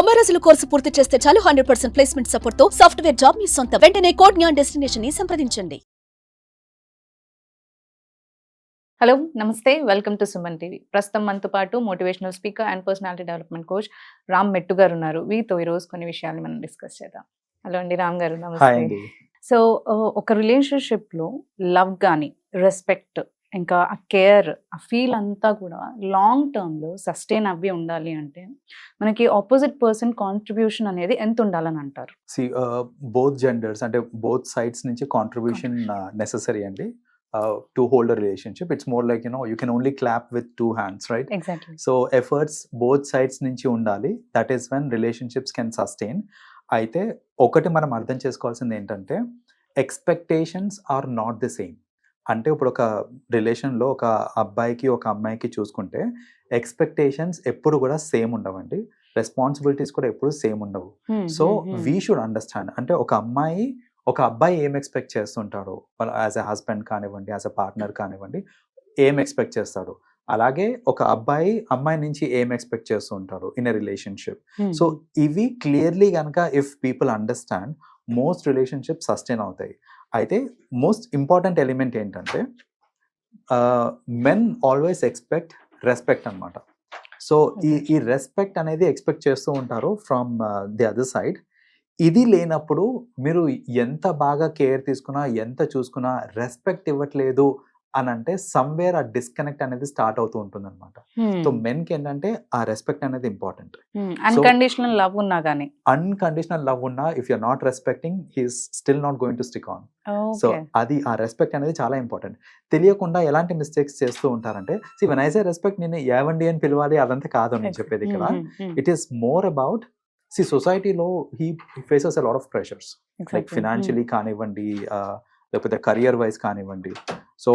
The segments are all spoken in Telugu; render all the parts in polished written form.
90 రోజుల కోర్సు పూర్తి చేస్తే చాలు 100% ప్లేస్మెంట్ సపోర్ట్ తో సాఫ్ట్వేర్ జాబ్ మీ సొంతం. వెంటనే కోడ్ జ్ఞాన్ డెస్టినేషన్ ని సంప్రదించండి. హలో నమస్తే, వెల్కమ్ టు సుమన్ టీవీ. ప్రస్తుతం మనతో పాటు motivational speaker and personality development coach Ram మెట్టు గారు ఉన్నారు. వీరితో ఈరోజు కొన్ని విషయాలు మనం డిస్కస్ చేద్దాం. హలో అండి రామ్ గారు, నమస్తే. సో ఒక రిలేషన్షిప్లో లవ్ కానీ రెస్పెక్ట్ ఇంకా ఆ కేర్ ఆ ఫీల్ అంతా కూడా లాంగ్ టర్మ్లో సస్టైన్ అవ్వి ఉండాలి అంటే మనకి ఆపోజిట్ పర్సన్ కాంట్రిబ్యూషన్ అనేది ఎంత ఉండాలని అంటారు? బోత్ జెండర్స్ అంటే బోత్ సైడ్స్ నుంచి కాంట్రిబ్యూషన్ నెసెసరీ అండి to hold a relationship. It's more like, you can only clap with two hands, right? Exactly. So efforts both sides నుంచి ఉండాలి. That is when relationships can sustain. అయితే ఒకటి మనం అర్థం చేసుకోవాల్సింది ఏంటంటే expectations are not the same. అంటే ఇప్పుడు ఒక రిలేషన్లో ఒక అబ్బాయికి ఒక అమ్మాయికి చూసుకుంటే ఎక్స్పెక్టేషన్స్ ఎప్పుడు కూడా సేమ్ ఉండవండి, రెస్పాన్సిబిలిటీస్ కూడా ఎప్పుడు సేమ్ ఉండవు. సో వీ షుడ్ అండర్స్టాండ్, అంటే ఒక అబ్బాయి ఏం ఎక్స్పెక్ట్ చేస్తుంటాడు యాజ్ ఎ హస్బెండ్ కానివ్వండి, యాజ్ ఎ పార్ట్నర్ కానివ్వండి, ఏం ఎక్స్పెక్ట్ చేస్తాడు, అలాగే ఒక అమ్మాయి నుంచి ఏం ఎక్స్పెక్ట్ చేస్తూ ఉంటాడు ఇన్ ఎ రిలేషన్షిప్. సో ఇవి క్లియర్లీ కనుక if people understand, most relationship sustain అవుతాయి. అయితే మోస్ట్ ఇంపార్టెంట్ ఎలిమెంట్ ఏంటంటే మెన్ ఆల్వేస్ ఎక్స్పెక్ట్ రెస్పెక్ట్ అనమాట. సో ఈ రెస్పెక్ట్ అనేది ఎక్స్పెక్ట్ చేస్తూ ఉంటారు ఫ్రమ్ ది అదర్ సైడ్. ఇది లేనప్పుడు మీరు ఎంత బాగా కేర్ తీసుకున్నా, ఎంత చూసుకున్నా రెస్పెక్ట్ ఇవ్వట్లేదు అని అంటే సమ్వేర్ ఆ డిస్కనెక్ట్ అనేది స్టార్ట్ అవుతూ ఉంటుంది అనమాట. సో మెన్ కి ఏంటంటే ఆ రెస్పెక్ట్ అనేది ఇంపార్టెంట్. అన్కండిషనల్ లవ్ ఉన్నా కానీ, అన్కండిషనల్ లవ్ ఉన్నా if you're not respecting, he's still not going to stick on. So అది ఆ రెస్పెక్ట్ అనేది చాలా ఇంపార్టెంట్. తెలియకుండా ఎలాంటి మిస్టేక్స్ చేస్తూ ఉంటారంటే, వెన్ ఐ సే రెస్పెక్ట్, నేను ఏవండి అని పిలవాలి అదంతా కాదు నేను చెప్పేది ఇక్కడ. ఇట్ ఈస్ మోర్ అబౌట్, సొసైటీలో he faces a lot of pressures, like financially కానివ్వండి, లేకపోతే కెరియర్ వైజ్ కానివ్వండి. సో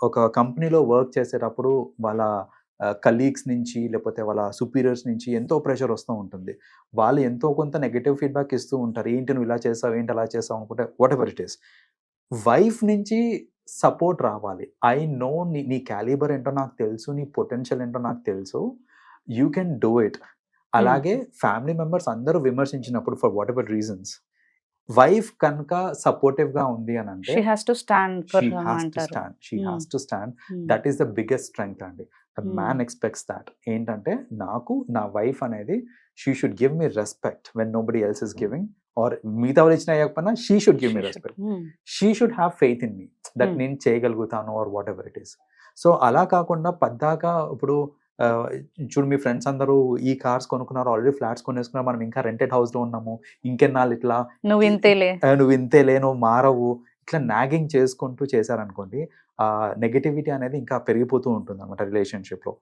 ఒక కంపెనీలో వర్క్ చేసేటప్పుడు వాళ్ళ కలీగ్స్ నుంచి లేకపోతే వాళ్ళ సుపీరియర్స్ నుంచి ఎంతో ప్రెషర్ వస్తూ ఉంటుంది. వాళ్ళు ఎంతో కొంత నెగటివ్ ఫీడ్బ్యాక్ ఇస్తూ ఉంటారు, ఏంటి నువ్వు ఇలా చేస్తావు, ఏంటి అలా చేస్తావు అనుకుంటే, whatever it is. Wife నుంచి సపోర్ట్ రావాలి. ఐ నో నీ క్యాలిబర్ ఏంటో నాకు తెలుసు, నీ పొటెన్షియల్ ఏంటో నాకు తెలుసు, యూ కెన్ డూ ఇట్. అలాగే ఫ్యామిలీ మెంబర్స్ అందరూ విమర్శించినప్పుడు for whatever reasons, wife కనుక సపోర్టివ్ గా ఉంది అని అంటే she has to stand. That is the biggest strength అండి. The man expects that. ఏంటంటే నా వైఫ్ అనేది she should give me respect when nobody else is giving, or మిగతా వాళ్ళు ఇచ్చిన అయ్యకపోయినా she should give me respect. She should have faith in me that నేను చేయగలుగుతాను or whatever it is. So అలా కాకుండా పద్దాకా ఇప్పుడు చూడు మీ ఫ్రెండ్స్ అందరూ ఈ కార్స్ కొనుక్కున్నారు, ఆల్రెడీ ఫ్లాట్స్ కొనేసుకున్నారు, మనం ఇంకా రెంటెడ్ హౌస్ లో ఉన్నాము, ఇంకెన్నాళ్ళు ఇట్లా నువ్వు ఇంతేలే నువ్వు మారవు, ఇట్లా నాగింగ్ చేసుకుంటూ చేశారనుకోండి, ఆ నెగటివిటీ అనేది ఇంకా పెరిగిపోతూ ఉంటుంది అనమాట రిలేషన్షిప్ లో.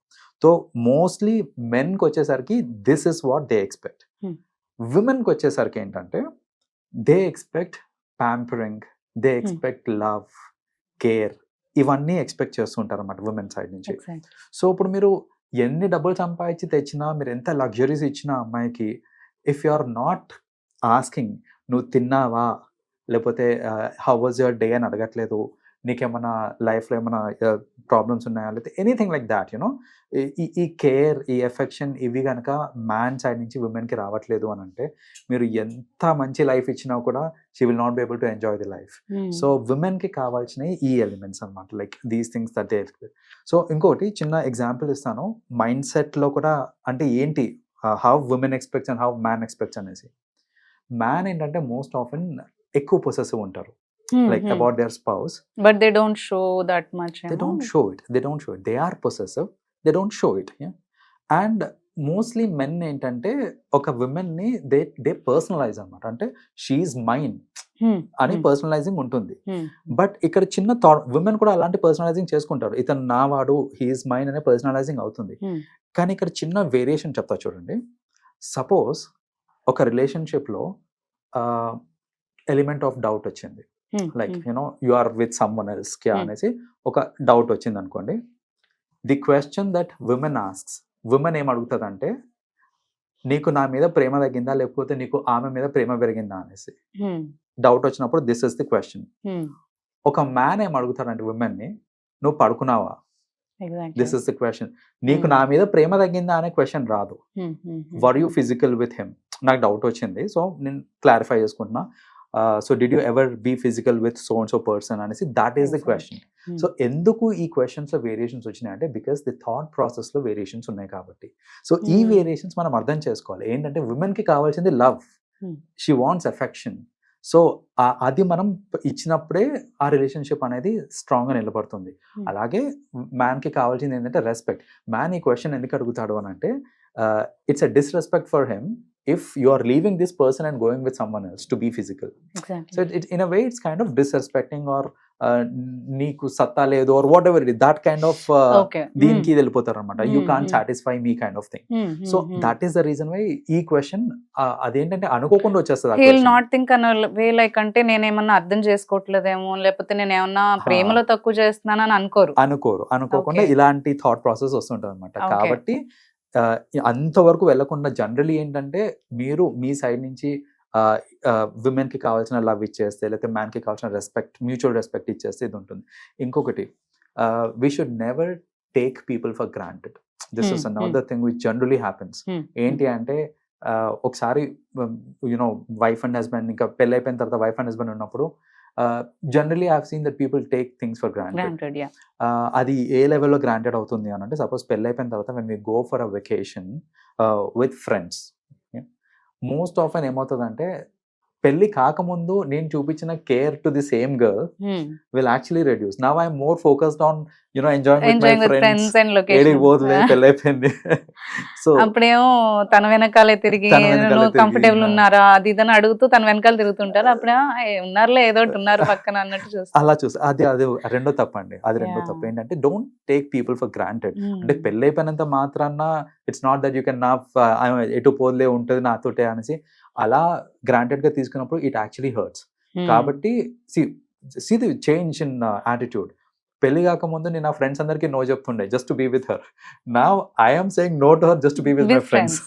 సో మోస్ట్లీ మెన్కి వచ్చేసరికి this is what they expect. విమెన్కి వచ్చేసరికి ఏంటంటే they expect pampering, they expect love, care, ఇవన్నీ ఎక్స్పెక్ట్ చేస్తుంటారు అన్నమాట విమెన్ సైడ్ నుంచి. సో ఇప్పుడు మీరు ఎన్ని డబ్బులు సంపాదించి తెచ్చినా, మీరు ఎంత లగ్జరీస్ ఇచ్చినా అమ్మాయికి, if you are not asking నువ్వు తిన్నావా, లేకపోతే హౌ వాజ్ యువర్ డే అని అడగట్లేదు, నీకేమైనా లైఫ్లో ఏమైనా ప్రాబ్లమ్స్ ఉన్నాయా, లేకపోతే ఎనీథింగ్ లైక్ దాట్, ఈ కేర్, ఈ ఎఫెక్షన్ ఇవి కనుక మ్యాన్ సైడ్ నుంచి విమెన్కి రావట్లేదు అని అంటే, మీరు ఎంత మంచి లైఫ్ ఇచ్చినా కూడా she will not be able to enjoy the life. So విమెన్కి కావాల్సినవి ఈ ఎలిమెంట్స్ అనమాట, like these things that they expect. So ఇంకోటి చిన్న ఎగ్జాంపుల్ ఇస్తాను మైండ్ సెట్లో కూడా, అంటే ఏంటి how women expects and how man expects అనేసి. మ్యాన్ ఏంటంటే మోస్ట్ ఆఫెన్ ఎక్కువ పొసెసివ్ ఉంటారు, like about their spouse, but they don't show that much. They don't show it. They are possessive, they don't show it. And mostly men ఏంటంటే ఒక విమెన్ ని దే పర్సనలైజ్ అన్నమాట, అంటే షీఈస్ మైన్ అని పర్సనలైజింగ్ ఉంటుంది. బట్ ఇక్కడ చిన్న థాట్, విమెన్ కూడా అలాంటి పర్సనలైజింగ్ చేసుకుంటారు, ఇతను నా వాడు, హీఈస్ మైన్ అనే పర్సనలైజింగ్ అవుతుంది. కానీ ఇక్కడ చిన్న వేరియేషన్ చెప్తా చూడండి. సపోజ్ ఒక రిలేషన్షిప్ లో ఎలిమెంట్ ఆఫ్ డౌట్ వచ్చింది, like you are with someone else క్యా అనేసి ఒక డౌట్ వచ్చింది అనుకోండి. The question that women asks, women ఏం అడుగుతుంది అంటే, నీకు నా మీద ప్రేమ తగ్గిందా, లేకపోతే నీకు ఆమె మీద ప్రేమ పెరిగిందా అనేసి డౌట్ వచ్చినప్పుడు దిస్ ఇస్ ది క్వశ్చన్. ఒక మ్యాన్ ఏం అడుగుతాడంటే విమెన్ ని, నువ్వు పడుకున్నావా, దిస్ ఇస్ ద క్వశ్చన్. నీకు నా మీద ప్రేమ తగ్గిందా అనే క్వశ్చన్ రాదు. Were you physical with him? నాకు డౌట్ వచ్చింది, సో నేను క్లారిఫై చేసుకుంటున్నా. So did you ever be physical with so and so person అనేసి, that is the question. So ఎందుకు ఈ క్వశ్చన్స్ లో వేరియేషన్స్ వచ్చినాయి అంటే బికాస్ ది థాట్ ప్రాసెస్ లో వేరియేషన్స్ ఉన్నాయి కాబట్టి. సో ఈ వేరియేషన్స్ మనం అర్థం చేసుకోవాలి. ఏంటంటే ఉమెన్ కి కావాల్సింది love, she wants affection. So అది మనం ఇచ్చినప్పుడే ఆ రిలేషన్షిప్ అనేది స్ట్రాంగ్ గా నిలబడుతుంది. అలాగే మ్యాన్ కి కావాల్సింది ఏంటంటే రెస్పెక్ట్. మ్యాన్ ఈ క్వశ్చన్ ఎందుకు అడుగుతాడు అని అంటే it's a disrespect for him if you are leaving this person and going with someone else to be physical. Exactly. So it in a way it's kind of disrespecting or నీకు సత్తా లేదు or whatever it is, that kind of దీనికి వెళ్ళిపోతారు అనమాట. You can't satisfy me kind of thing. So that is the reason why ఈ క్వశ్చన్ అదేంటంటే అనుకోకుండా వచ్చేస్తుంది. he will not think అన్న వే లైక్ అంటే నేను ఏమన్నా అర్థం చేసుకోవట్లేదేమో, లేకపోతే నేను ఏమన్నా ప్రేమలో తక్కువ చేస్తున్నానని అనుకోకుండా ఇలాంటి థాట్ ప్రాసెస్ వస్తుంటది అనమాట. కాబట్టి అంతవరకు వెళ్లకుండా జనరలీ ఏంటంటే మీరు మీ సైడ్ నుంచి విమెన్ కి కావాల్సిన లవ్ ఇచ్చేస్తే, లేకపోతే మ్యాన్ కి కావాల్సిన రెస్పెక్ట్, మ్యూచువల్ రెస్పెక్ట్ ఇచ్చేస్తే ఇది ఉంటుంది. ఇంకొకటి, we should never take people for granted. This is another thing which generally happens. ఏంటి అంటే ఒకసారి యునో వైఫ్ అండ్ హస్బెండ్, ఇంకా పెళ్ళి అయిపోయిన తర్వాత వైఫ్ అండ్ హస్బెండ్ ఉన్నప్పుడు generally I have seen that people take things for granted. అది ఏ లెవెల్లో గ్రాంటెడ్ అవుతుంది అని అంటే, సపోజ్ పెళ్ళి అయిపోయిన తర్వాత when we go for a vacation with friends, most often ఏమవుతుందంటే పెళ్లి కాకముందు నేను చూపించిన care to the same girl will actually reduce. Now I'm more focused on you know enjoying with my friends and location. పెళ్లి అయిపోయింది, సో అప్పుడేమో తన వెనకాలే తిరిగి కంఫర్టబుల్ ఉన్నారా అది ఇదని అడుగుతూ తన వెనకాల తిరుగుతుంటారు. అప్పుడే ఉన్నారులే ఏదో ఉన్నారు పక్కన అన్నట్టు చూస్తారు. అలా చూస్తారు. అది రెండో తప్పు అండి. అది రెండో తప్పు. ఏంటంటే don't take people for granted. అంటే పెళ్లి అయిపోయినంత మాత్రాన it's not that you can నా ఎటు పోలే ఉంటుంది నాతోటే అనేసి అలా గ్రాంటెడ్ గా తీసుకున్నప్పుడు ఇట్ యాక్చువల్లీ హర్ట్స్. కాబట్టి see the change in attitude. పెళ్లి కాకముందు నేను నా ఫ్రెండ్స్ అందరికి నో చెప్తుండే just to be with her. Now I'm saying no to her just to be with my friends.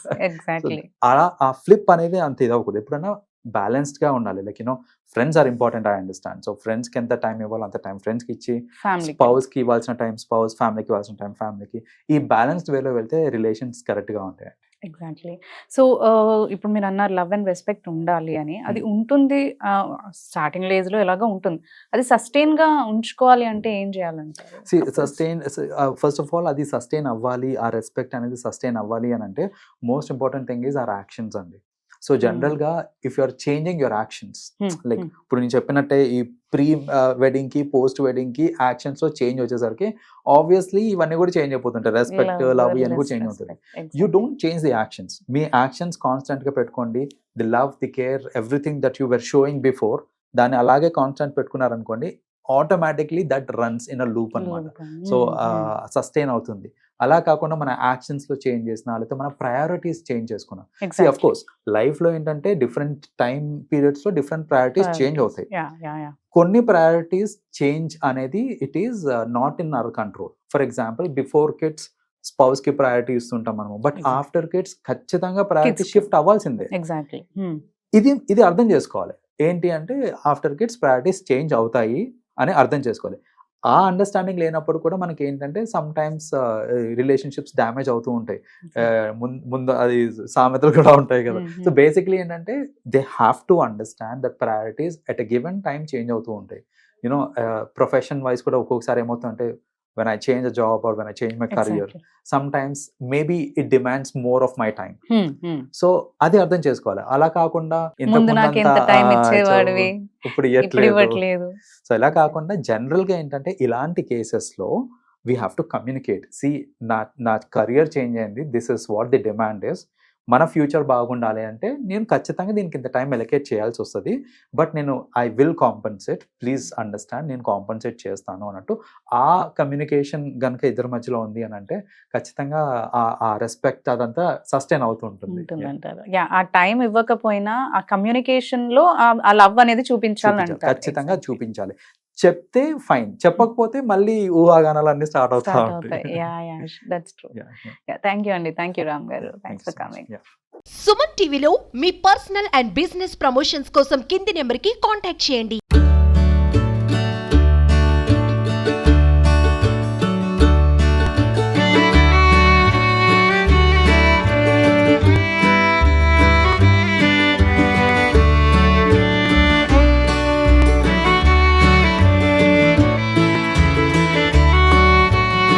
అలా ఆ ఫ్లిప్ అనేది అంత ఇదవకూడదు. ఎప్పుడైనా బ్యాలెన్స్డ్ గా ఉండాలి. Like you know friends are important, I understand. So friends కి ఎంత టైం ఇవ్వాలో అంత టైం ఫ్రెండ్స్ కి ఇచ్చి, స్పౌస్ కి ఇవ్వాల్సిన టైం స్పౌస్, ఫ్యామిలీకి ఇవ్వాల్సిన టైం ఫ్యామిలీకి, ఈ బ్యాలెన్స్డ్ వేలో వెళ్తే రిలేషన్స్ కరెక్ట్ గా ఉంటాయి. ఎగ్జాక్ట్లీ. సో ఇప్పుడు మీరు అన్నారు లవ్ అండ్ రెస్పెక్ట్ ఉండాలి అని. అది ఉంటుంది స్టార్టింగ్ ఏజ్ లో ఎలాగో ఉంటుంది. అది సస్టైన్ గా ఉంచుకోవాలి అంటే ఏం చేయాలంటారు? సస్టైన్ ఫస్ట్ ఆఫ్ ఆల్ అది సస్టైన్ అవ్వాలి, ఆ రెస్పెక్ట్ అనేది సస్టైన్ అవ్వాలి అని అంటే most important thing is our actions అండి. సో జనరల్ గా if you are changing your actions, like ఇప్పుడు నేను చెప్పినట్టే ఈ ప్రీ వెడ్డింగ్ కి పోస్ట్ వెడ్డింగ్ కి యాక్షన్స్ లో చేంజ్ వచ్చేసరికి ఆబ్వియస్లీ ఇవన్నీ కూడా చేంజ్ అయిపోతుంటాయి. రెస్పెక్ట్, లవ్ ఇవన్నీ కూడా చేంజ్ అవుతుంది. You don't change the actions. మీ యాక్షన్స్ కాన్స్టెంట్ గా పెట్టుకోండి. The love, the care, everything that you were showing before, దాన్ని అలాగే కాన్స్టెంట్ పెట్టుకున్నారనుకోండి, automatically that runs in a loop అనమాట. సో సస్టైన్ అవుతుంది. అలా కాకుండా మన యాక్షన్స్ లో చేంజ్ చేసినా, లేకపోతే మన ప్రయారిటీస్ చేంజ్ చేసుకున్నాం. అఫ్ కోర్స్ లైఫ్ లో ఏంటంటే డిఫరెంట్ టైం పీరియడ్స్ లో డిఫరెంట్ ప్రయారిటీస్ చేంజ్ అవుతాయి. కొన్ని ప్రయారిటీస్ చేంజ్ అనేది it is not in our control. For example before kids spouse కి ప్రయారిటీ ఇస్తుంటాం మనము, బట్ ఆఫ్టర్ కిడ్స్ ఖచ్చితంగా ప్రయారిటీ షిఫ్ట్ అవ్వాల్సిందే. ఇది అర్థం చేసుకోవాలి. ఏంటి అంటే ఆఫ్టర్ కిడ్స్ ప్రయారిటీస్ చేంజ్ అవుతాయి అని అర్థం చేసుకోవాలి. ఆ అండర్స్టాండింగ్ లేనప్పుడు కూడా మనకి ఏంటంటే సమ్ టైమ్స్ రిలేషన్షిప్స్ డ్యామేజ్ అవుతూ ఉంటాయి. ముందు అది సామెతలు కూడా ఉంటాయి కదా. సో బేసిక్లీ ఏంటంటే they have to understand that priorities at a given time change అవుతూ ఉంటాయి. యూనో ప్రొఫెషన్ వైజ్ కూడా ఒక్కొక్కసారి ఏమవుతుందంటే when I change a job or when I change my career, sometimes maybe it demands more of my time. So అది అర్థం చేసుకోవాలి. అలా కాకుండా ఇప్పుడు ఇవ్వట్లేదు. సో ఇలా కాకుండా జనరల్ గా ఏంటంటే ఇలాంటి కేసెస్ లో we have to communicate. See నా కెరియర్ చేంజ్ అయింది, this is what the demand is. మన ఫ్యూచర్ బాగుండాలి అంటే నేను ఖచ్చితంగా దీనికి ఇంత టైం ఎలకేట్ చేయాల్సి వస్తుంది, బట్ నేను I will compensate, please understand, నేను కాంపన్సేట్ చేస్తాను అన్నట్టు ఆ కమ్యూనికేషన్ కనుక ఇద్దరి మధ్యలో ఉంది అని అంటే ఖచ్చితంగా ఆ రెస్పెక్ట్ అదంతా సస్టైన్ అవుతుంటుంది. ఆ టైం ఇవ్వకపోయినా ఆ కమ్యూనికేషన్ లో ఆ లవ్ అనేది చూపించాలి, ఖచ్చితంగా చూపించాలి. చెప్తే ఫైన్, చెప్పకపోతే మళ్ళీ ఊహాగానాలు అన్ని స్టార్ట్ అవుతాయి. థ్యాంక్ యూ అండి. Thank you Ram garu. Thanks for coming. Suman టీవీలో మీ పర్సనల్ అండ్ బిజినెస్ ప్రమోషన్స్ కోసం కింది నెంబర్కి కాంటాక్ట్ చేయండి.